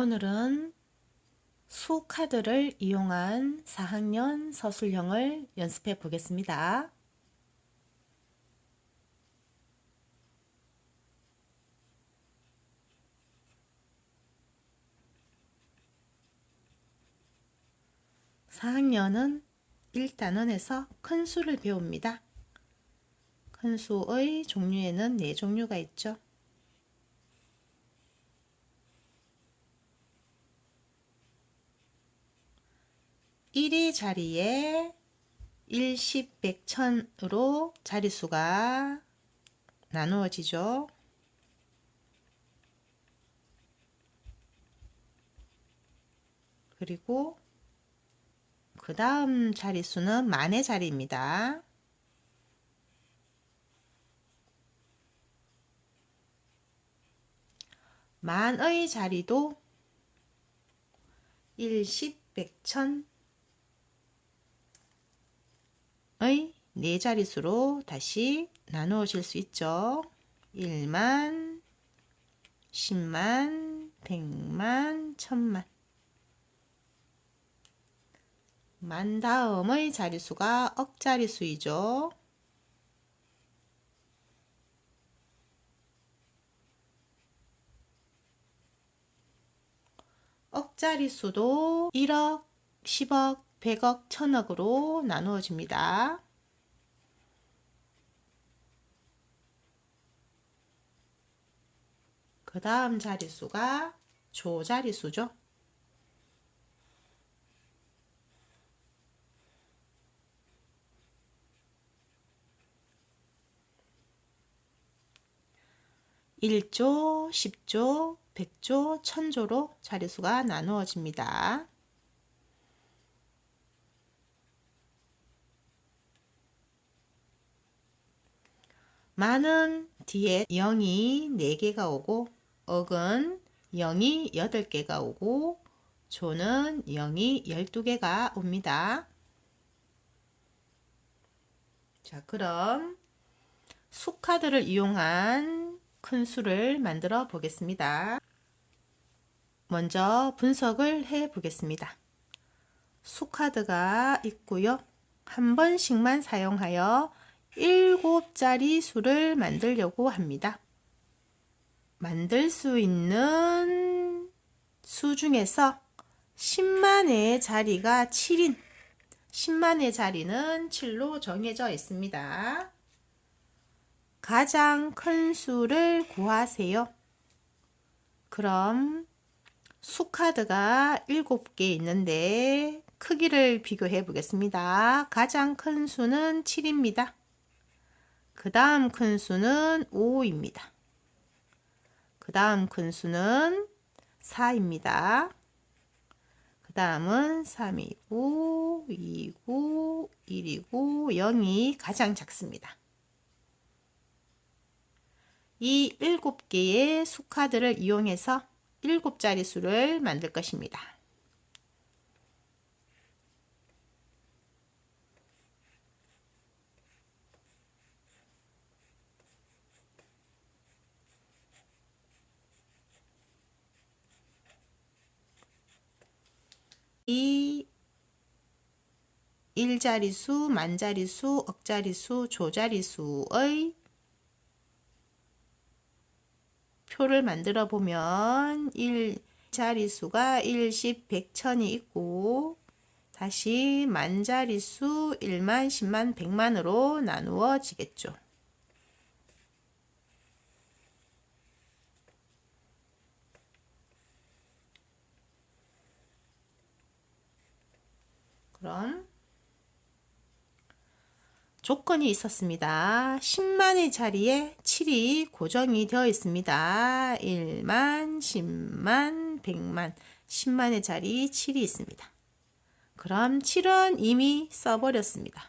오늘은 수 카드를 이용한 4학년 서술형을 연습해 보겠습니다. (4학년은) 1단원에서 큰 수를 배웁니다. 큰 수의 종류에는 4종류가 있죠. 1의 자리에 1, 10, 100, 1000으로 자릿수가 나누어지죠. 그리고 그 다음 자릿수는 만의 자리입니다. 만의 자리도 1, 10, 100, 1000의 4자릿수로 다시 나누어질 수 있죠. 1만, 10만, 100만, 1000만. 만 다음의 자릿수가 억자릿수이죠. 억자릿수도 1억, 10억, 100억, 1000억으로 나누어집니다. 그 다음 자릿수가 조자릿수죠. (1조), (10조), (100조), (1000조로) 자릿수가 나누어집니다. 만은 뒤에 0이 4개가 오고 억은 0이 8개가 오고 조는 0이 12개가 옵니다. 자, 그럼 수카드를 이용한 큰 수를 만들어 보겠습니다. 먼저 분석을 해 보겠습니다. 수카드가 있고요. 한 번씩만 사용하여 7자리 수를 만들려고 합니다. 만들 수 있는 수 중에서 10만의 자리가 7인 10만의 자리는 7로 정해져 있습니다. 가장 큰 수를 구하세요. 그럼 수카드가 7개 있는데 크기를 비교해 보겠습니다. 가장 큰 수는 7입니다. 그 다음 큰 수는 5입니다. 그 다음 큰 수는 4입니다. 그 다음은 3이고 2이고 1이고 0이 가장 작습니다. 이 7개의 수카드를 이용해서 7자리 수를 만들 것입니다. 이 1자리수, 만자리수, 억자리수, 조자리수의 표를 만들어 보면 1자리수가 1, 10, 100, 1000이 있고 다시 만자리수 1만, 10만, 100만으로 나누어지겠죠. 그럼 조건이 있었습니다. 10만의 자리에 7이 고정이 되어 있습니다. 1만, 10만, 100만, 10만의 자리 7이 있습니다. 그럼 7은 이미 써버렸습니다.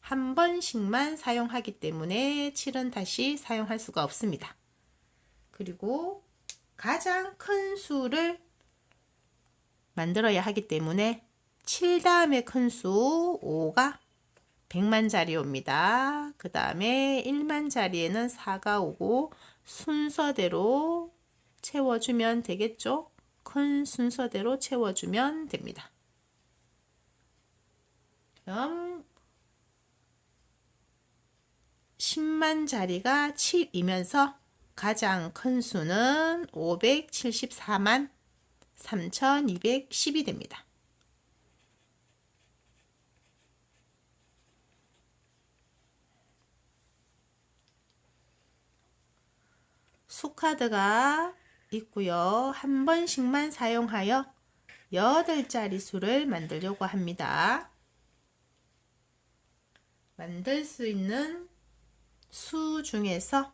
한 번씩만 사용하기 때문에 7은 다시 사용할 수가 없습니다. 그리고 가장 큰 수를 만들어야 하기 때문에 7 다음에 큰 수 5가 100만 자리 옵니다. 그 다음에 1만 자리에는 4가 오고 순서대로 채워주면 되겠죠. 큰 순서대로 채워주면 됩니다. 그럼 10만 자리가 7이면서 가장 큰 수는 574만 3210이 됩니다. 수카드가 있고요. 한 번씩만 사용하여 8자리 수를 만들려고 합니다. 만들 수 있는 수 중에서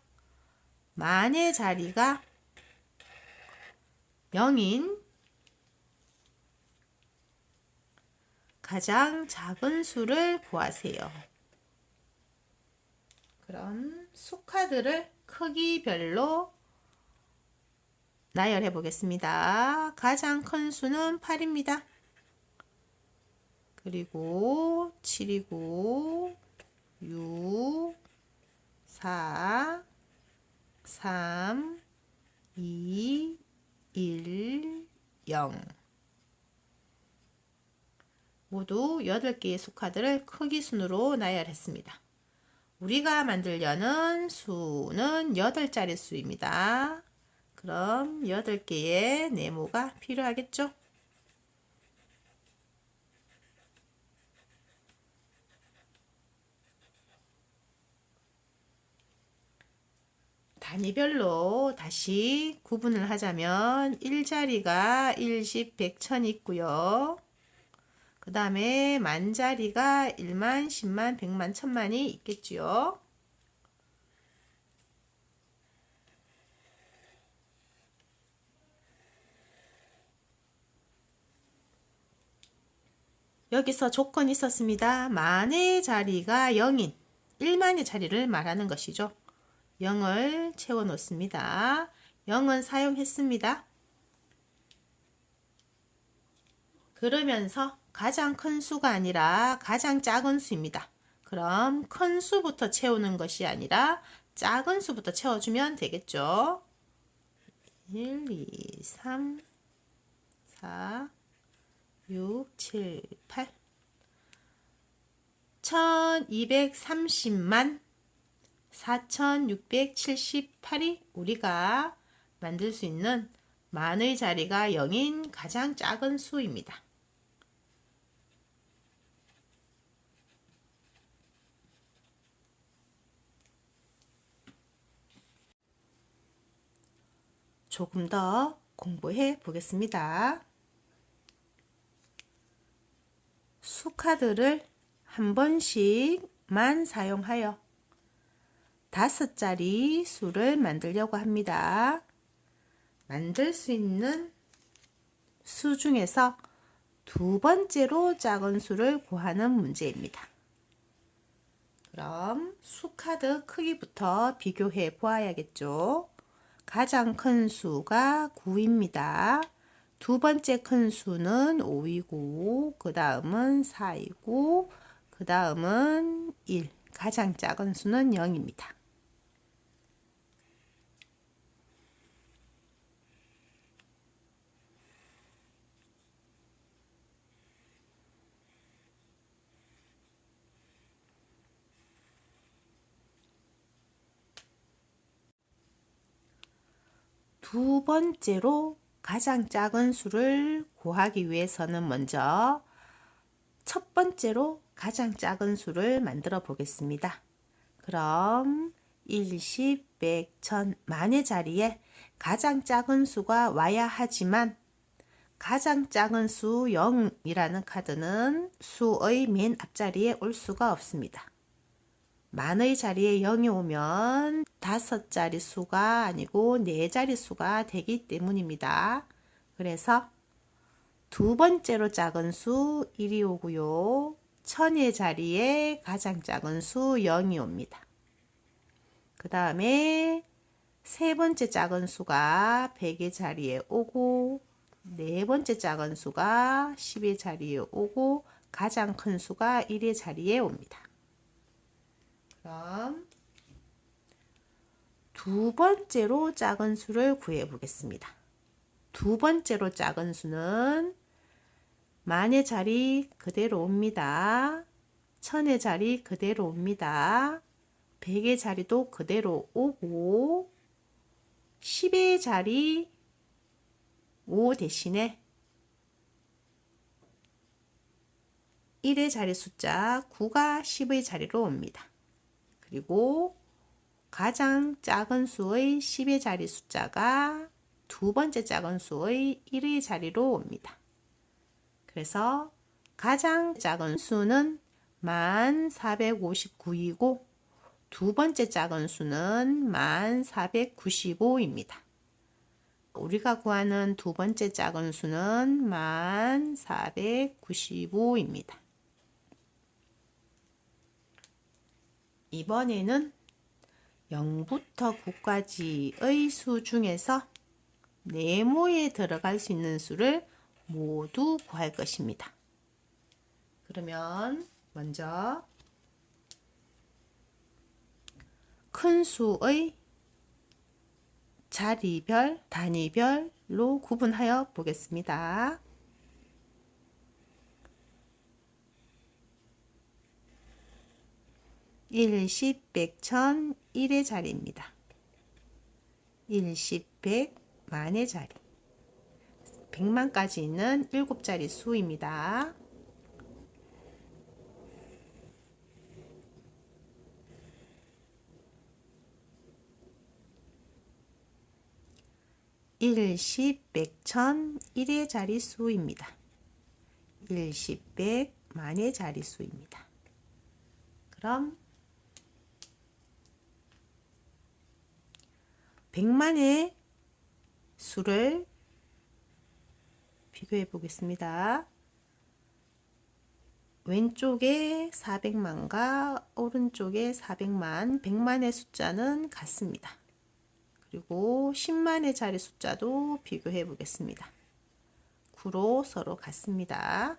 만의 자리가 0인 가장 작은 수를 구하세요. 그럼 수카드를 크기별로 나열해 보겠습니다. 가장 큰 수는 8입니다. 그리고 7이고 6, 4, 3, 2, 1, 0 모두 8개의 수카드를 크기 순으로 나열했습니다. 우리가 만들려는 수는 8자리 수입니다. 그럼 8개의 네모가 필요하겠죠? 단위별로 다시 구분을 하자면 1자리가 1, 10, 100, 1000 있고요. 그 다음에 만자리가 1만, 10만, 100만, 1000만이 있겠지요. 여기서 조건이 있었습니다. 만의 자리가 0인 1만의 자리를 말하는 것이죠. 0을 채워 놓습니다. 0은 사용했습니다. 그러면서 가장 큰 수가 아니라 가장 작은 수입니다. 그럼 큰 수부터 채우는 것이 아니라 작은 수부터 채워주면 되겠죠. 1, 2, 3, 4, 6, 7, 8 1230만 4678이 우리가 만들 수 있는 만의 자리가 0인 가장 작은 수입니다. 조금 더 공부해 보겠습니다. 수카드를 한 번씩만 사용하여 5자리 수를 만들려고 합니다. 만들 수 있는 수 중에서 두 번째로 작은 수를 구하는 문제입니다. 그럼 수카드 크기부터 비교해 보아야겠죠. 가장 큰 수가 9입니다. 두 번째 큰 수는 5이고 그 다음은 4이고 그 다음은 1. 가장 작은 수는 0입니다. 두 번째로 가장 작은 수를 구하기 위해서는 먼저 첫 번째로 가장 작은 수를 만들어 보겠습니다. 그럼 1, 10, 100, 1000, 만의 자리에 가장 작은 수가 와야 하지만 가장 작은 수 0이라는 카드는 수의 맨 앞자리에 올 수가 없습니다. 만의 자리에 0이 오면 5자리 수가 아니고 4자리 수가 되기 때문입니다. 그래서 두 번째로 작은 수 1이 오고요. 1000의 자리에 가장 작은 수 0이 옵니다. 그 다음에 세 번째 작은 수가 100의 자리에 오고 네 번째 작은 수가 10의 자리에 오고 가장 큰 수가 1의 자리에 옵니다. 그럼 두 번째로 작은 수를 구해 보겠습니다. 두 번째로 작은 수는 만의 자리 그대로 옵니다. 천의 자리 그대로 옵니다. 100의 자리도 그대로 오고 10의 자리 5 대신에 1의 자리 숫자 9가 10의 자리로 옵니다. 그리고 가장 작은 수의 10의 자리 숫자가 두 번째 작은 수의 1의 자리로 옵니다. 그래서 가장 작은 수는 1459이고 두 번째 작은 수는 1495입니다. 우리가 구하는 두 번째 작은 수는 1495입니다. 이번에는 0부터 9까지의 수 중에서 네모에 들어갈 수 있는 수를 모두 구할 것입니다. 그러면 먼저 큰 수의 자리별, 단위별로 구분하여 보겠습니다. 1, 10, 100, 1000, 1의 자리입니다. 1, 10, 100, 만의 자리. 100만까지 있는 7자리 수입니다. 일, 10, 100, 1000, 1의 자리 수입니다. 1, 10, 100, 만의 자리 수입니다. 그럼 100만의 수를 비교해 보겠습니다. 왼쪽에 400만과 오른쪽에 400만, 100만의 숫자는 같습니다. 그리고 10만의 자리 숫자도 비교해 보겠습니다. 9로 서로 같습니다.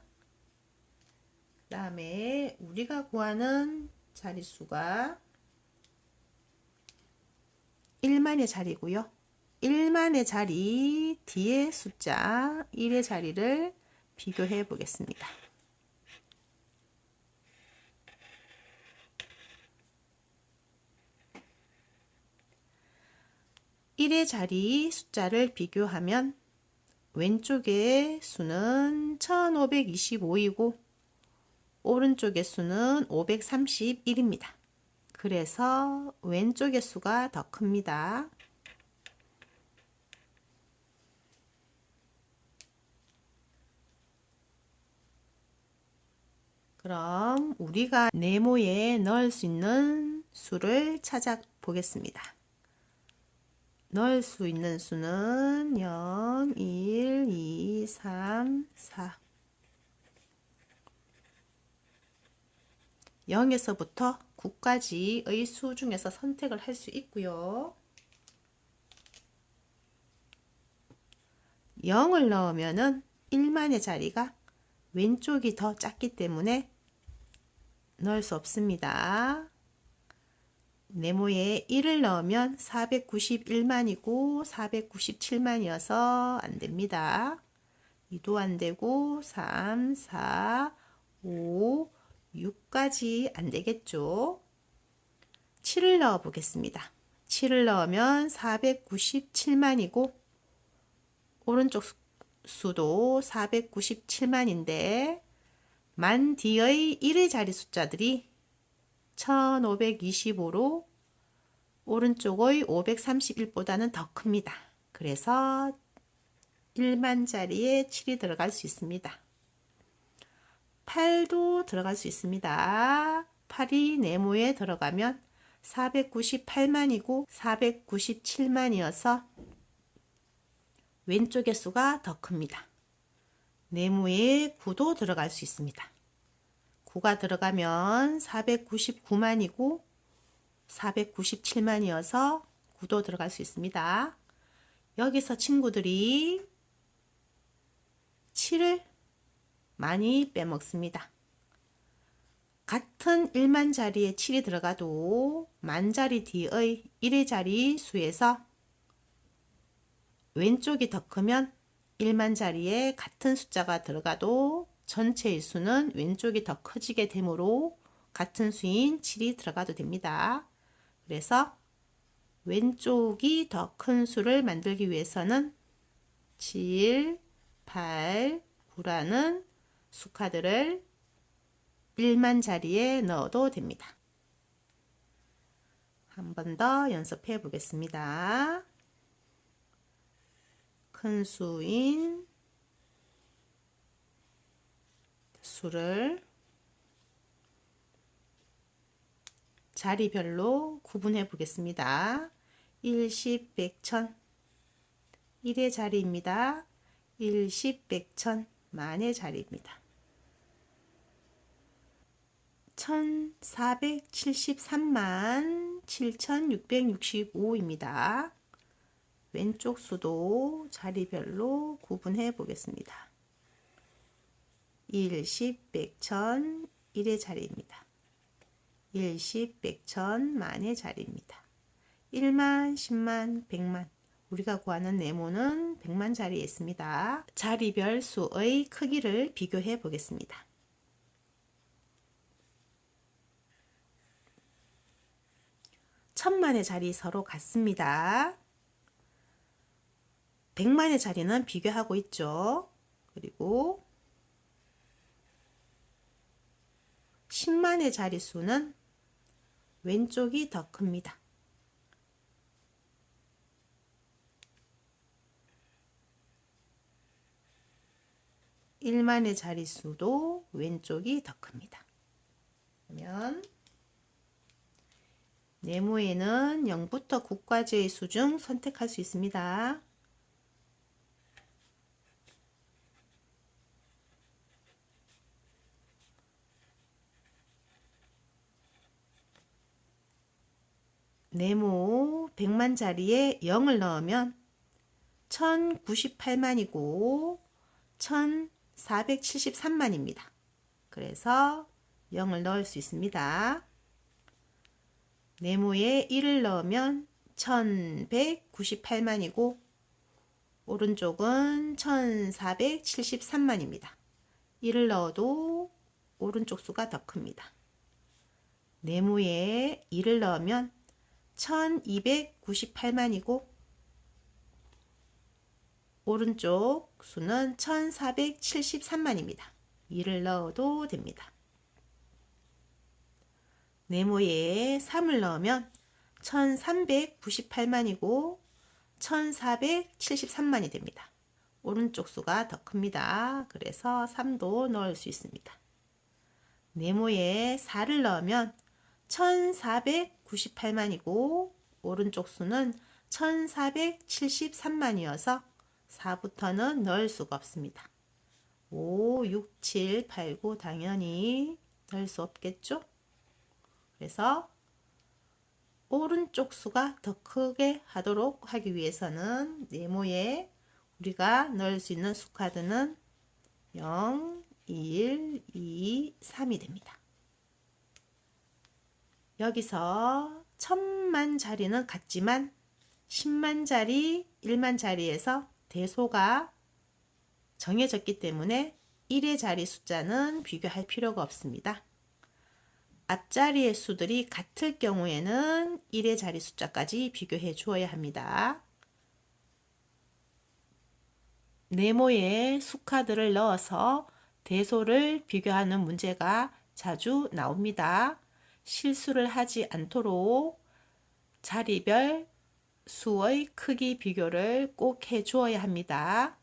그 다음에 우리가 구하는 자릿수가 1만의 자리고요. 1만의 자리 뒤에 숫자 1의 자리를 비교해 보겠습니다. 1의 자리 숫자를 비교하면 왼쪽의 수는 1525이고 오른쪽의 수는 531입니다. 그래서 왼쪽의 수가 더 큽니다. 그럼 우리가 네모에 넣을 수 있는 수를 찾아보겠습니다. 넣을 수 있는 수는 0, 1, 2, 3, 4 0에서부터 9까지의 수 중에서 선택을 할 수 있고요. 0을 넣으면은 1만의 자리가 왼쪽이 더 작기 때문에 넣을 수 없습니다. 네모에 1을 넣으면 491만이고 497만이어서 안됩니다. 2도 안되고 3, 4, 5, 6까지 안되겠죠. 7을 넣어 보겠습니다. 7을 넣으면 497만이고 오른쪽 수도 497만인데 만 뒤의 1의 자리 숫자들이 1525로 오른쪽의 531보다는 더 큽니다. 그래서 1만 자리에 7이 들어갈 수 있습니다. 8도 들어갈 수 있습니다. 8이 네모에 들어가면 498만이고 497만이어서 왼쪽의 수가 더 큽니다. 네모에 9도 들어갈 수 있습니다. 9가 들어가면 499만이고 497만이어서 9도 들어갈 수 있습니다. 여기서 친구들이 7을 많이 빼먹습니다. 같은 1만 자리에 7이 들어가도 만 자리 뒤의 1의 자리 수에서 왼쪽이 더 크면 1만 자리에 같은 숫자가 들어가도 전체의 수는 왼쪽이 더 커지게 되므로 같은 수인 7이 들어가도 됩니다. 그래서 왼쪽이 더 큰 수를 만들기 위해서는 7, 8, 9라는 수카드를 1만 자리에 넣어도 됩니다. 한 번 더 연습해 보겠습니다. 큰 수인 수를 자리별로 구분해 보겠습니다. 1, 10, 100, 1000 1의 자리입니다. 1, 10, 100, 1000 만의 자리입니다. 1473만 7665입니다. 왼쪽 수도 자리별로 구분해 보겠습니다. 1, 10, 100, 1000 1의 자리입니다. 1, 10, 100, 1000 만의 자리입니다. 1만, 10만, 100만 우리가 구하는 네모는 100만 자리에 있습니다. 자리별 수의 크기를 비교해 보겠습니다. 1000만의 자리 서로 같습니다. 100만의 자리는 비교하고 있죠. 그리고 10만의 자릿수는 왼쪽이 더 큽니다. 1만의 자릿수도 왼쪽이 더 큽니다. 그러면 네모에는 0부터 9까지의 수 중 선택할 수 있습니다. 네모 100만 자리에 0을 넣으면 1098만이고 1473만입니다. 그래서 0을 넣을 수 있습니다. 네모에 1을 넣으면 1198만이고 오른쪽은 1473만입니다. 1을 넣어도 오른쪽 수가 더 큽니다. 네모에 1을 넣으면 1298만이고 오른쪽 수는 1473만입니다. 2를 넣어도 됩니다. 네모에 3을 넣으면 1398만이고 1473만이 됩니다. 오른쪽 수가 더 큽니다. 그래서 3도 넣을 수 있습니다. 네모에 4를 넣으면 1498만이고 오른쪽 수는 1473만이어서 4부터는 넣을 수가 없습니다. 5, 6, 7, 8, 9 당연히 넣을 수 없겠죠? 그래서 오른쪽 수가 더 크게 하도록 하기 위해서는 네모에 우리가 넣을 수 있는 수카드는 0, 1, 2, 3이 됩니다. 여기서 1000만 자리는 같지만 10만 자리, 1만 자리에서 대소가 정해졌기 때문에 1의 자리 숫자는 비교할 필요가 없습니다. 앞자리의 수들이 같을 경우에는 1의 자리 숫자까지 비교해 주어야 합니다. 네모에 수카드를 넣어서 대소를 비교하는 문제가 자주 나옵니다. 실수를 하지 않도록 자리별 수의 크기 비교를 꼭 해 주어야 합니다.